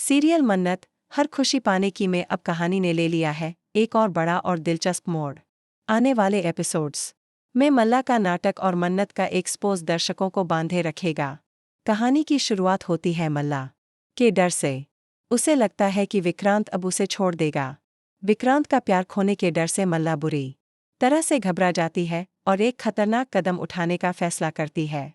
Serial मन्नत हर खुशी पाने की में अब कहानी ने ले लिया है एक और बड़ा और दिलचस्प मोड़। आने वाले एपिसोड्स में मल्ला का नाटक और मन्नत का एक्सपोज दर्शकों को बांधे रखेगा। कहानी की शुरुआत होती है मल्ला के डर से। उसे लगता है कि विक्रांत अब उसे छोड़ देगा। विक्रांत का प्यार खोने के डर से मल्ला बुरी तरह से घबरा जाती है और एक खतरनाक कदम उठाने का फैसला करती है।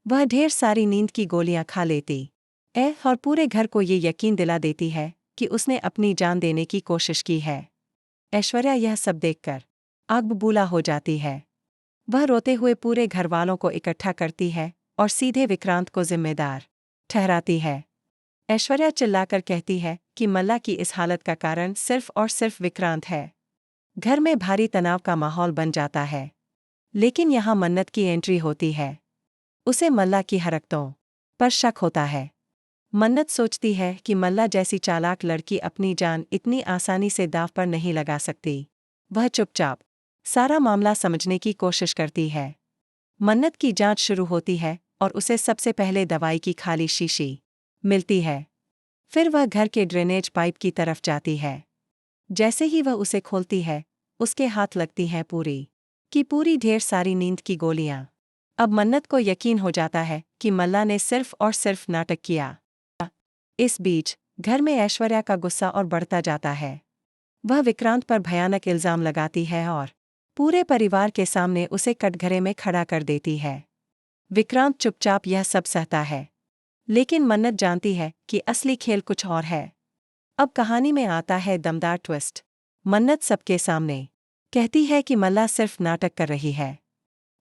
वह ढेर सारी नींद की गोलियां खा लेती है और पूरे घर को ये यकीन दिला देती है कि उसने अपनी जान देने की कोशिश की है। ऐश्वर्या यह सब देखकर आग बबूला हो जाती है। वह रोते हुए पूरे घरवालों को इकट्ठा करती है और सीधे विक्रांत को जिम्मेदार ठहराती है। ऐश्वर्या चिल्लाकर कहती है कि मल्ला की इस हालत का कारण सिर्फ और सिर्फ विक्रांत है। घर में भारी तनाव का माहौल बन जाता है। लेकिन यहाँ मन्नत की एंट्री होती है। उसे मल्ला की हरकतों पर शक होता है। मन्नत सोचती है कि मल्ला जैसी चालाक लड़की अपनी जान इतनी आसानी से दांव पर नहीं लगा सकती। वह चुपचाप सारा मामला समझने की कोशिश करती है। मन्नत की जांच शुरू होती है और उसे सबसे पहले दवाई की खाली शीशी मिलती है। फिर वह घर के ड्रेनेज पाइप की तरफ जाती है। जैसे ही वह उसे खोलती है, उसके हाथ लगती हैं पूरी ढेर सारी नींद की गोलियां। अब मन्नत को यकीन हो जाता है कि मल्ला ने सिर्फ और सिर्फ नाटक किया। इस बीच घर में ऐश्वर्या का गुस्सा और बढ़ता जाता है। वह विक्रांत पर भयानक इल्जाम लगाती है और पूरे परिवार के सामने उसे कटघरे में खड़ा कर देती है। विक्रांत चुपचाप यह सब सहता है। लेकिन मन्नत जानती है कि असली खेल कुछ और है। अब कहानी में आता है दमदार ट्विस्ट। मन्नत सबके सामने कहती है कि मल्ला सिर्फ नाटक कर रही है।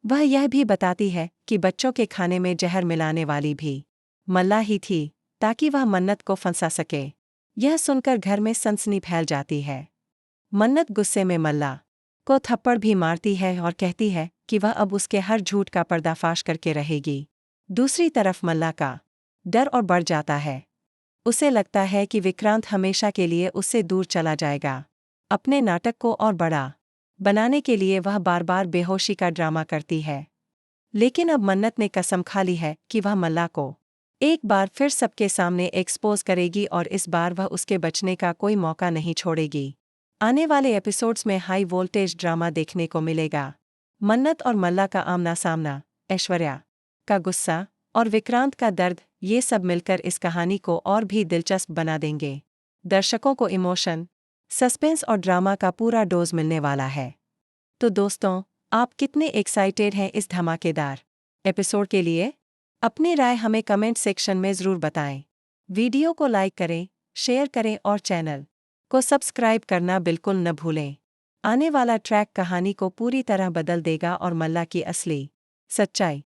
वह यह भी बताती है कि बच्चों के खाने में जहर मिलाने वाली भी मल्ला ही थी, ताकि वह मन्नत को फंसा सके। यह सुनकर घर में सनसनी फैल जाती है। मन्नत गुस्से में मल्ला को थप्पड़ भी मारती है और कहती है कि वह अब उसके हर झूठ का पर्दाफाश करके रहेगी। दूसरी तरफ मल्ला का डर और बढ़ जाता है। उसे लगता है कि विक्रांत हमेशा के लिए उससे दूर चला जाएगा। अपने नाटक को और बड़ा बनाने के लिए वह बार बार बेहोशी का ड्रामा करती है। लेकिन अब मन्नत ने कसम खा ली है कि वह मल्ला को एक बार फिर सबके सामने एक्सपोज करेगी और इस बार वह उसके बचने का कोई मौका नहीं छोड़ेगी। आने वाले एपिसोड्स में हाई वोल्टेज ड्रामा देखने को मिलेगा। मन्नत और मल्ला का आमना सामना, ऐश्वर्या का गुस्सा और विक्रांत का दर्द, ये सब मिलकर इस कहानी को और भी दिलचस्प बना देंगे। दर्शकों को इमोशन, सस्पेंस और ड्रामा का पूरा डोज मिलने वाला है। तो दोस्तों, आप कितने एक्साइटेड हैं इस धमाकेदार एपिसोड के लिए? अपनी राय हमें कमेंट सेक्शन में ज़रूर बताएं। वीडियो को लाइक करें, शेयर करें और चैनल को सब्सक्राइब करना बिल्कुल न भूलें। आने वाला ट्रैक कहानी को पूरी तरह बदल देगा और मल्ला की असली सच्चाई